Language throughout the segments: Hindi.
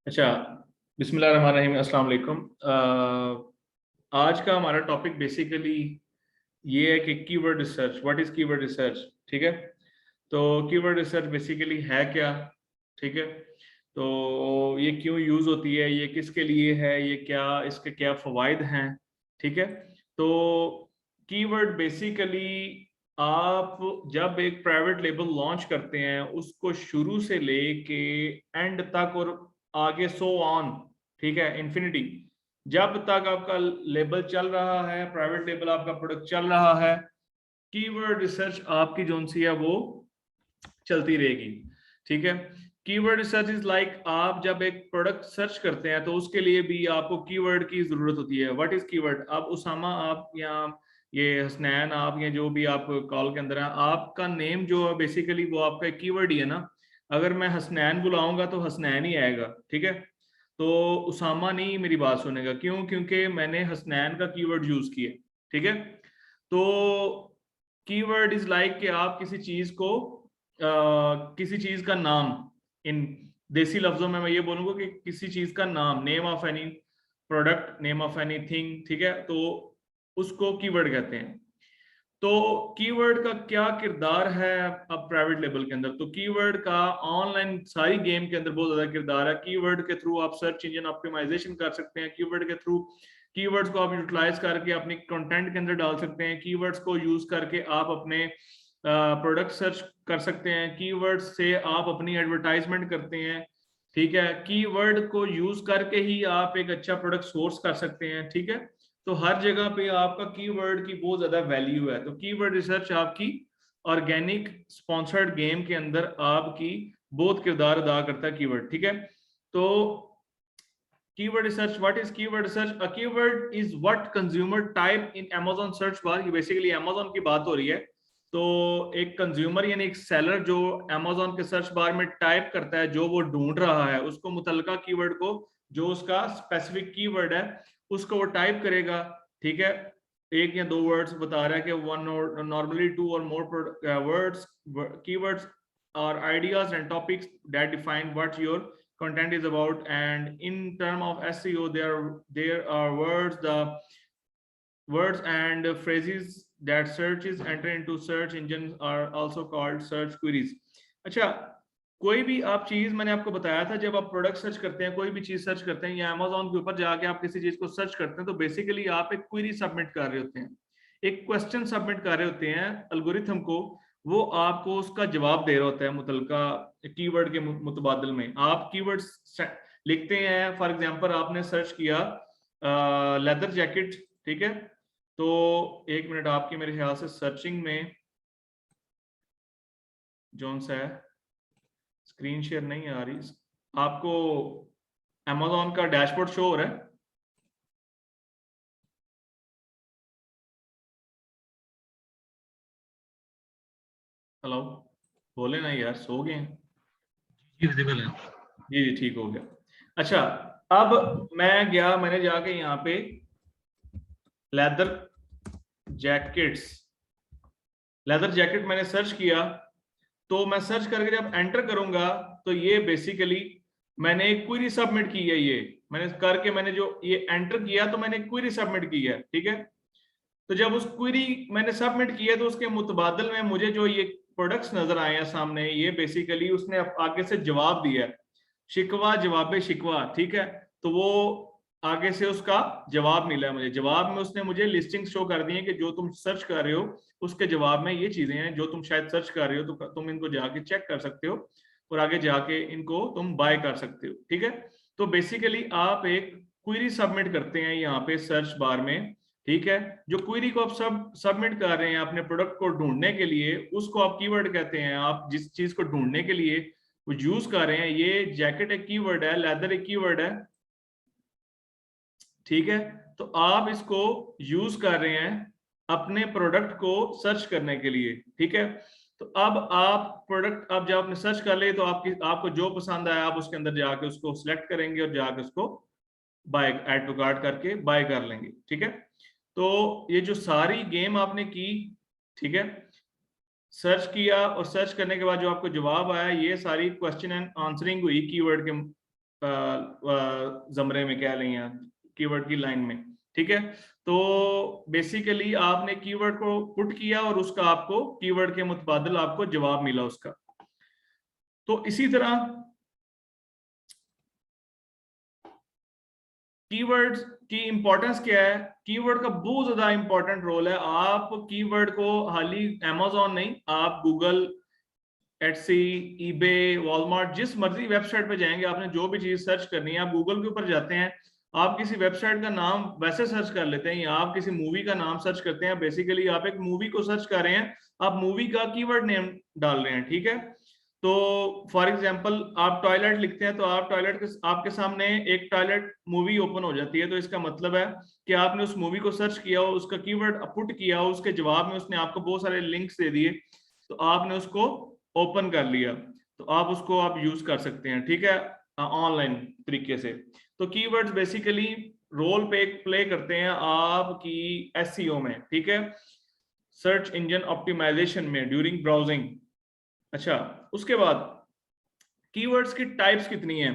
अच्छा, बिस्मिल्लाहिर्रहमानिर्रहीम, अस्सलाम वालेकुम। आज का हमारा टॉपिक बेसिकली ये है कि keyword research, what is keyword research. ठीक है, तो कीवर्ड रिसर्च बेसिकली है क्या। ठीक है, तो ये क्यों यूज होती है, ये किसके लिए है, ये क्या इसके क्या फवाइद हैं। ठीक है, तो कीवर्ड बेसिकली आप जब एक प्राइवेट लेबल लॉन्च करते हैं उसको शुरू से लेके एंड तक और आगे सो ऑन, ठीक है, इन्फिनिटी, जब तक आपका लेबल चल रहा है, प्राइवेट लेबल आपका प्रोडक्ट चल रहा है, कीवर्ड रिसर्च आपकी जोन सी है वो चलती रहेगी। ठीक है, कीवर्ड रिसर्च इज लाइक आप जब एक प्रोडक्ट सर्च करते हैं तो उसके लिए भी आपको कीवर्ड की जरूरत होती है। What is keyword. आप उसामा, आप या ये हसनैन, आप या जो भी आप कॉल के अंदर है, आपका नेम जो है बेसिकली वो आपका एक कीवर्ड ही है ना। अगर मैं हसनैन बुलाऊंगा तो हसनैन ही आएगा। ठीक है, तो उसामा नहीं मेरी बात सुनेगा, क्यों? क्योंकि मैंने हसनैन का कीवर्ड यूज किया। ठीक है, तो कीवर्ड इज लाइक कि आप किसी चीज को किसी चीज का नाम, इन देसी लफ्जों में मैं ये बोलूंगा कि किसी चीज का नाम, name of any product, name of any thing, ठीक है, तो उसको कीवर्ड कहते हैं। तो कीवर्ड का क्या किरदार है अब प्राइवेट लेबल के अंदर। तो कीवर्ड का ऑनलाइन सारी गेम के अंदर बहुत ज्यादा किरदार है। कीवर्ड के थ्रू आप सर्च इंजन ऑप्टिमाइजेशन कर सकते हैं। कीवर्ड के थ्रू कीवर्ड्स को आप यूटिलाइज करके अपनी कंटेंट के अंदर डाल सकते हैं। कीवर्ड्स को यूज करके आप अपने प्रोडक्ट सर्च कर सकते हैं। कीवर्ड्स से आप अपनी एडवर्टाइजमेंट करते हैं। ठीक है, कीवर्ड को यूज करके ही आप एक अच्छा प्रोडक्ट सोर्स कर सकते हैं। ठीक है, तो हर जगह पे आपका कीवर्ड की बहुत ज्यादा वैल्यू है। तो कीवर्ड रिसर्च आपकी ऑर्गेनिक स्पॉन्सर्ड गेम के अंदर आपकी बहुत किरदार अदा करता है कीवर्ड। ठीक है, तो keyword research, what is keyword research. A keyword is what consumer type in Amazon search bar. ये बेसिकली अमेज़न की बात हो रही है। तो एक कंज्यूमर यानी एक सेलर जो अमेज़न के सर्च बार में टाइप करता है जो वो ढूंढ रहा है, उसको मुतलका कीवर्ड को, जो उसका स्पेसिफिक कीवर्ड है उसको वो टाइप करेगा। ठीक है, एक या दो वर्ड्स बता रहा है कि वन और normally two or more words, keywords are ideas and topics that define what your content is about. And in term of SEO, there are words and phrases that searches enter into search engines are also called search queries. अच्छा, कोई भी आप चीज, मैंने आपको बताया था, जब आप प्रोडक्ट सर्च करते हैं, कोई भी चीज सर्च करते हैं या अमेज़न के ऊपर जाके आप किसी चीज को सर्च करते हैं, तो बेसिकली आप एक क्वेरी सबमिट कर रहे होते हैं, एक क्वेश्चन सबमिट कर रहे होते हैं एल्गोरिथम को। वो आपको उसका जवाब दे रहा होता है मुतलका कीवर्ड के मुतबादल में। आप कीवर्ड्स लिखते हैं, फॉर एग्जांपल आपने सर्च किया लेदर जैकेट। ठीक है, तो एक मिनट, आपकी मेरे ख्याल से सर्चिंग में जोन सा है, स्क्रीन शेयर नहीं आ रही आपको, अमेज़न का डैशबोर्ड शो हो रहा है। हेलो, बोले ना यार, सो गए हैं। जी विजिबल है। जी जी, ठीक हो गया। अच्छा, अब मैं गया, मैंने जाके यहाँ पे लेदर जैकेट्स, लेदर जैकेट मैंने सर्च किया। तो मैं सर्च करके जब एंटर करूंगा तो ये बेसिकली मैंने एक क्वेरी सबमिट की है। ये मैंने करके, मैंने जो ये एंटर किया तो मैंने क्वेरी सबमिट की है। ठीक है, तो जब उस क्वेरी मैंने सबमिट किया तो उसके मुतबादल में मुझे जो ये प्रोडक्ट्स नजर आए हैं सामने, ये बेसिकली उसने आगे से जवाब दिया है, शिकवा जवाब शिकवा। ठीक है, तो वो आगे से उसका जवाब मिला है मुझे। जवाब में उसने मुझे लिस्टिंग शो कर दी है कि जो तुम सर्च कर रहे हो उसके जवाब में ये चीजें हैं जो तुम शायद सर्च कर रहे हो, तो तुम इनको जाके चेक कर सकते हो और आगे जाके इनको तुम बाय कर सकते हो। ठीक है, तो बेसिकली आप एक क्वेरी सबमिट करते हैं यहाँ पे सर्च बार में। ठीक है, जो क्वेरी को आप सबमिट कर रहे हैं अपने प्रोडक्ट को ढूंढने के लिए, उसको आप कीवर्ड कहते हैं। आप जिस चीज को ढूंढने के लिए वो यूज कर रहे हैं, ये जैकेट एक कीवर्ड है, लेदर एक कीवर्ड है। ठीक है, तो आप इसको यूज कर रहे हैं अपने प्रोडक्ट को सर्च करने के लिए। ठीक है, तो अब आप प्रोडक्ट, अब जब आपने सर्च कर लिए तो आपको जो पसंद आया आप उसके अंदर जाके उसको सिलेक्ट करेंगे और जाके उसको बाय, ऐड टू कार्ट करके बाय कर लेंगे। ठीक है, तो ये जो सारी गेम आपने की, ठीक है, सर्च किया और सर्च करने के बाद जो आपको जवाब आया, ये सारी क्वेश्चन एंड आंसरिंग हुई कीवर्ड के जमरे में कह लें या कीवर्ड की लाइन में, ठीक है। तो बेसिकली आपने कीवर्ड को पुट किया और उसका आपको कीवर्ड के मुतबादिल आपको जवाब मिला उसका। तो इसी तरह कीवर्ड्स की इंपॉर्टेंस क्या है, कीवर्ड का बहुत ज्यादा इंपॉर्टेंट रोल है। आप कीवर्ड को हाली Amazon नहीं, आप गूगल, एटसी, ईबे, वॉलमार्ट, जिस मर्जी वेबसाइट पे जाएंगे, आपने जो भी चीज सर्च करनी है, आप गूगल के ऊपर जाते हैं, आप किसी वेबसाइट का नाम वैसे सर्च कर लेते हैं या आप किसी मूवी का नाम सर्च करते हैं, बेसिकली आप एक मूवी को सर्च कर रहे हैं, आप मूवी का कीवर्ड नेम डाल रहे हैं, ठीक है। तो फॉर एग्जांपल आप टॉयलेट लिखते हैं तो आप टॉयलेट के आपके सामने एक टॉयलेट मूवी ओपन हो जाती है, तो इसका मतलब है कि आपने उस मूवी को सर्च किया, उसका कीवर्ड पुट किया, उसके जवाब में उसने आपको बहुत सारे लिंक्स दे दिए, तो आपने उसको ओपन कर लिया, तो आप उसको आप यूज कर सकते हैं, ठीक है, ऑनलाइन तरीके से। तो कीवर्ड्स बेसिकली रोल प्ले करते हैं आपकी एसईओ में, ठीक है, सर्च इंजन ऑप्टिमाइजेशन में ड्यूरिंग ब्राउजिंग। अच्छा, उसके बाद कीवर्ड्स की टाइप्स कितनी हैं?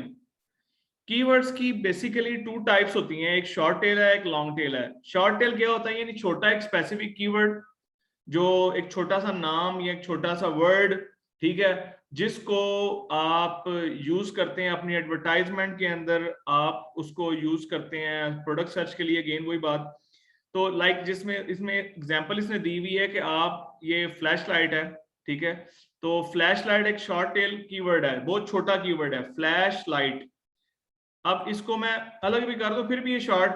कीवर्ड्स की बेसिकली 2 टाइप्स होती हैं, एक शॉर्ट टेल है, एक लॉन्ग टेल है। शॉर्ट टेल क्या होता है, यानी छोटा एक स्पेसिफिक कीवर्ड, जो एक छोटा सा नाम या एक छोटा सा वर्ड, ठीक है, जिसको आप यूज करते हैं अपनी एडवर्टाइजमेंट के अंदर, आप उसको यूज करते हैं प्रोडक्ट सर्च के लिए, अगेन वही बात। तो लाइक जिसमें इसमें एग्जांपल इसने दी हुई है कि आप ये फ्लैश लाइट है, ठीक है, तो फ्लैश लाइट एक शॉर्ट टेल कीवर्ड है, बहुत छोटा कीवर्ड है फ्लैश लाइट। अब इसको मैं अलग भी कर दूं फिर भी ये शॉर्ट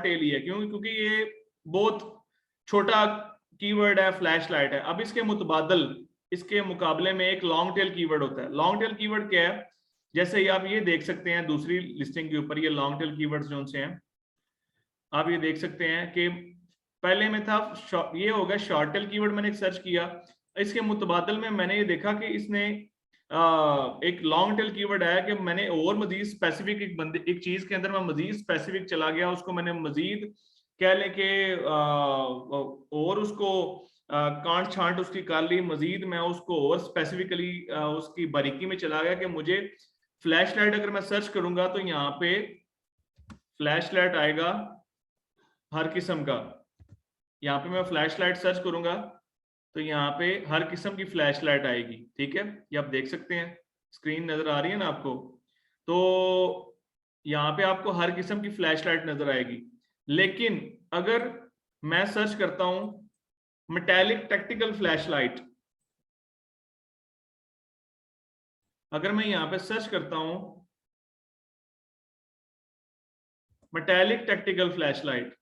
टेल ही है, क्यों? क्योंकि ये बहुत छोटा कीवर्ड है, फ्लैश लाइट है। अब इसके मुतबादल, इसके मुकाबले में एक लॉन्ग टेल कीवर्ड होता है। लॉन्ग टेल कीवर्ड क्या है? जैसे आप ये देख सकते हैं दूसरी लिस्टिंग के ऊपर, ये लॉन्ग टेल कीवर्ड्स जो से हैं, आप ये देख सकते हैं कि पहले में था ये हो गया शॉर्ट टेल कीवर्ड, मैंने सर्च किया, इसके मुतबादल में मैंने ये देखा कि इसने एक लॉन्ग टेल कीवर्ड आया कि मैंने और मजीद स्पेसिफिक एक चीज के अंदर मैं मजीद स्पेसिफिक चला गया, उसको मैंने मजीद कह लें कि और उसको कांट छांट उसकी कर ली, मजीद मैं उसको और स्पेसिफिकली उसकी बारीकी में चला गया कि मुझे फ्लैश लाइट अगर मैं सर्च करूंगा तो यहाँ पे फ्लैश लाइट आएगा हर किस्म का। यहाँ पे मैं फ्लैश लाइट सर्च करूंगा तो यहाँ पे हर किस्म की फ्लैश लाइट आएगी, ठीक है, ये आप देख सकते हैं, स्क्रीन नजर आ रही है ना आपको। तो यहाँ पे आपको हर किस्म की फ्लैश लाइट नजर आएगी। लेकिन अगर मैं सर्च करता हूं मेटालिक टैक्टिकल फ्लैश लाइट, अगर मैं यहाँ पे सर्च करता हूं मेटालिक टैक्टिकल फ्लैश लाइट,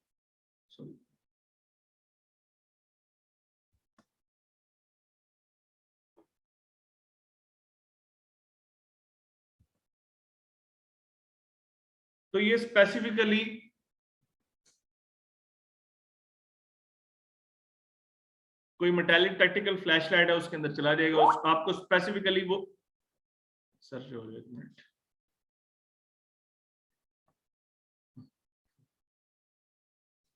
तो ये स्पेसिफिकली कोई मेटालिक टैक्टिकल फ्लैश लाइट है, उसके अंदर चला जाएगा, आपको स्पेसिफिकली वो सर्च हो जाएगा। एक मिनट,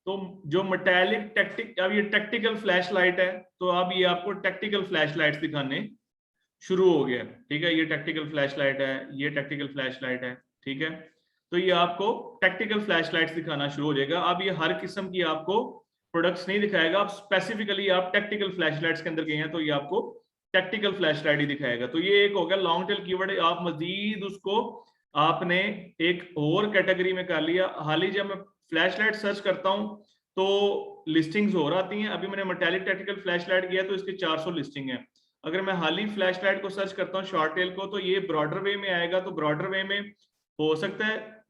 तो जो मेटालिक टैक्टिक, अब ये टैक्टिकल फ्लैश लाइट है, तो अब ये आपको टैक्टिकल फ्लैश लाइट्स दिखाने शुरू हो गया, ठीक है, ये टैक्टिकल फ्लैश लाइट है, ये टैक्टिकल फ्लैश लाइट है, ठीक है, तो ये आपको टैक्टिकल फ्लैश लाइट्स दिखाना शुरू हो जाएगा। अब ये हर किस्म की आपको प्रोडक्ट्स नहीं दिखाएगा, आप स्पेसिफिकली आप टैक्टिकल फ्लैश लाइट्स के अंदर गए हैं तो ये आपको टैक्टिकल फ्लैश लाइट ही दिखाएगा। तो ये एक हो गया लॉन्ग टेल कीवर्ड, आप मजीद उसको आपने एक और कैटेगरी में कर लिया। हाल ही जब मैं फ्लैश लाइट सर्च करता हूं तो लिस्टिंग्स और आती हैं, अभी मैंने मेटालिक टैक्टिकल फ्लैश लाइट किया तो इसके 400 लिस्टिंग है। अगर मैं हाल ही फ्लैश लाइट को सर्च करता हूँ शॉर्ट टेल को, तो ये ब्रॉडर वे में आएगा, तो ब्रॉडर वे में हो सकता है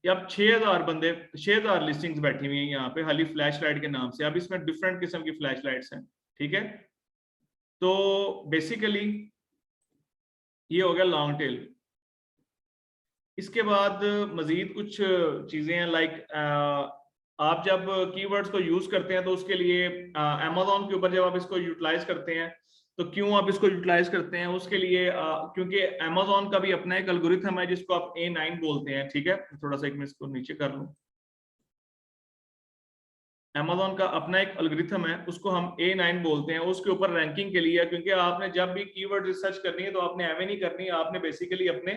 अब 6000 बंदे, 6000 लिस्टिंग्स बैठी हुई हैं यहाँ पे हाली फ्लैश लाइट के नाम से। अब इसमें डिफरेंट किस्म की फ्लैश लाइट्स हैं, ठीक है। तो बेसिकली ये हो गया लॉन्ग टेल। इसके बाद मजीद कुछ चीजें हैं, लाइक आप जब कीवर्ड्स को यूज करते हैं तो उसके लिए Amazon के ऊपर जब आप इसको यूटिलाइज करते हैं, तो क्यों आप इसको यूटिलाइज करते हैं उसके लिए, क्योंकि Amazon का भी अपना एक एल्गोरिथम है जिसको आप A9 बोलते हैं, ठीक है। थोड़ा सा एक मिनट इसको नीचे कर लूं, Amazon का अपना एक एल्गोरिथम है, उसको हम A9 बोलते हैं, उसके ऊपर रैंकिंग के लिए, क्योंकि आपने जब भी कीवर्ड रिसर्च करनी है तो आपने एवं नहीं करनी है, आपने बेसिकली अपने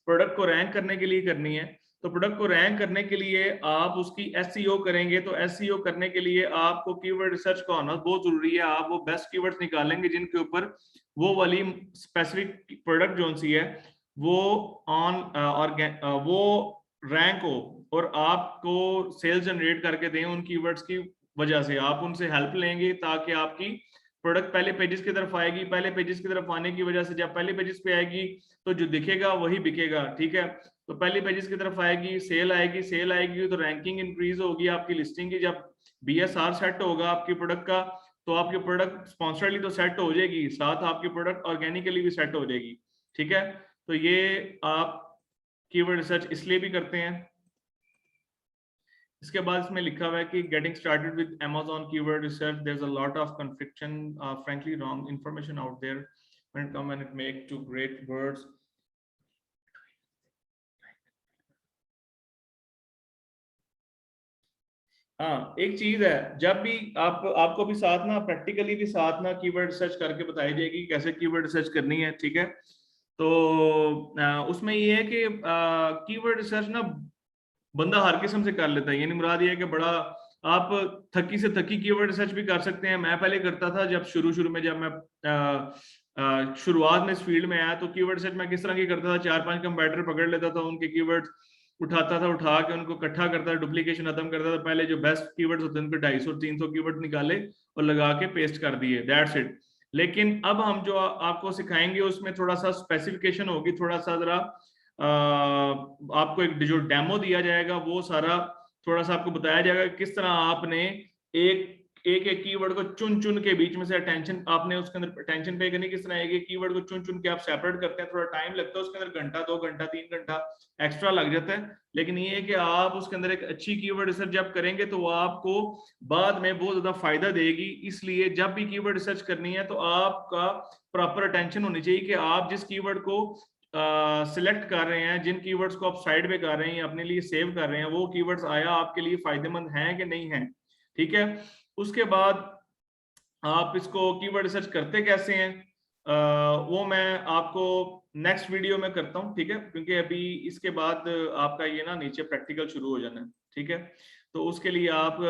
प्रोडक्ट को रैंक करने के लिए करनी है। तो प्रोडक्ट को रैंक करने के लिए आप उसकी SEO करेंगे, तो SEO करने के लिए आपको कीवर्ड रिसर्च का होना बहुत जरूरी है। आप वो बेस्ट कीवर्ड्स निकालेंगे जिनके ऊपर वो वाली स्पेसिफिक प्रोडक्ट जो सी है वो ऑन वो रैंक हो और आपको सेल्स जनरेट करके दें उन कीवर्ड्स की वजह से। आप उनसे हेल्प लेंगे ताकि आपकी प्रोडक्ट पहले पेजेस की तरफ आएगी, पहले पेजेस की तरफ आने की वजह से जब पहले पेजेस पे आएगी तो जो दिखेगा वही बिकेगा, ठीक है। तो पहली पेजेस की तरफ आएगी, सेल आएगी, सेल आएगी तो रैंकिंग इंक्रीज होगी आपकी लिस्टिंग की। जब BSR सेट होगा आपकी प्रोडक्ट का तो आपकी प्रोडक्ट स्पॉन्सरली तो सेट हो जाएगी, साथ आपकी प्रोडक्ट ऑर्गेनिकली भी सेट हो जाएगी, ठीक है। तो ये आप कीवर्ड रिसर्च इसलिए भी करते हैं। इसके बाद इसमें लिखा हुआ है कि getting started with Amazon keyword research, there is a lot of confliction, frankly wrong information out there when it come and it make to great words. हाँ, एक चीज है, जब भी आपको भी साथ ना प्रैक्टिकली भी साथ ना कीवर्ड रिसर्च करके बताई जाएगी कैसे कीवर्ड रिसर्च करनी है, ठीक है। तो उसमें ये है कि कीवर्ड रिसर्च ना बंदा हर किस्म से कर लेता है, यानी मुराद ये है कि बड़ा आप थकी से थकी कीवर्ड रिसर्च भी कर सकते हैं। मैं पहले करता था जब शुरू में, जब मैं शुरुआत में इस फील्ड में आया, तो कीवर्ड रिसर्च मैं किस तरह की करता था, 4-5 कंपैटिटर पकड़ लेता था, उनके कीवर्ड्स उठाता था, उठा के उनको इकट्ठा करता था, डुप्लीकेशन खत्म करता था। पहले जो बेस्ट कीवर्ड्स होते हैं उनके 250-300 कीवर्ड निकाले और लगा के पेस्ट कर दिए, दैट्स इट। लेकिन अब हम जो आपको सिखाएंगे उसमें थोड़ा सा स्पेसिफिकेशन होगी, थोड़ा सा जरा आपको एक जो डेमो दिया जाएगा वो सारा थोड़ा सा आपको बताया जाएगा किस तरह आपने एक कीवर्ड को चुन चुन के बीच में से अटेंशन आपने उसके अंदर अटेंशन पे करनी, किस तरह एक कीवर्ड को चुन चुन के आप सेपरेट करते हैं। थोड़ा टाइम लगता है उसके अंदर, घंटा 2 घंटा 3 घंटा एक्स्ट्रा लग जाता है, लेकिन ये है कि आप उसके अंदर एक अच्छी कीवर्ड रिसर्च जब करेंगे तो वो आपको बाद में बहुत ज्यादा फायदा देगी। इसलिए जब भी कीवर्ड रिसर्च करनी है तो आपका प्रॉपर अटेंशन होनी चाहिए कि आप जिस कीवर्ड को सिलेक्ट कर रहे हैं, जिन कीवर्ड्स को आप साइड पे कर रहे हैं, अपने लिए सेव कर रहे हैं, वो कीवर्ड्स आया आपके लिए फायदेमंद हैं कि नहीं है, ठीक है। उसके बाद आप इसको कीवर्ड रिसर्च करते कैसे हैं, वो मैं आपको नेक्स्ट वीडियो में करता हूं, ठीक है, क्योंकि अभी इसके बाद आपका ये ना नीचे प्रैक्टिकल शुरू हो जाना है, ठीक है। तो उसके लिए आप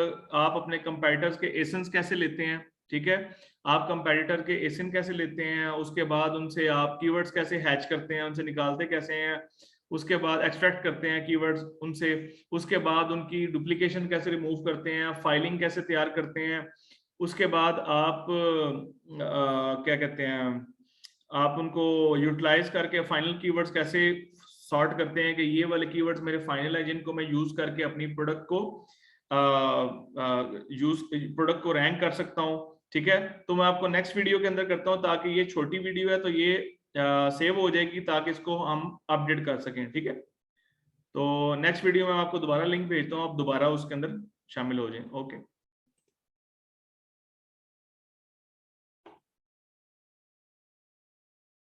अपने कंपैटिटर्स के एसेंस कैसे लेते हैं, ठीक है, आप कंपैटिटर के एसेंस कैसे लेते हैं, उसके बाद उनसे आप कीवर्ड्स कैसे हैच करते हैं, उनसे निकालते कैसे हैं, उसके बाद एक्सट्रैक्ट करते हैं कीवर्ड्स उनसे, उसके बाद उनकी डुप्लीकेशन कैसे रिमूव करते हैं, फाइलिंग कैसे तैयार करते हैं, उसके बाद आप क्या कहते हैं, आप उनको यूटिलाइज करके फाइनल कीवर्ड्स कैसे सॉर्ट करते हैं कि ये वाले कीवर्ड्स मेरे फाइनल है जिनको मैं यूज करके अपनी प्रोडक्ट को प्रोडक्ट को रैंक कर सकता हूँ, ठीक है। तो मैं आपको नेक्स्ट वीडियो के अंदर करता हूँ, ताकि ये छोटी वीडियो है तो ये सेव हो जाएगी, ताकि इसको हम अपडेट कर सकें, ठीक है। तो नेक्स्ट वीडियो में आपको दोबारा लिंक भेजता हूँ, आप दोबारा उसके अंदर शामिल हो जाएं। ओके।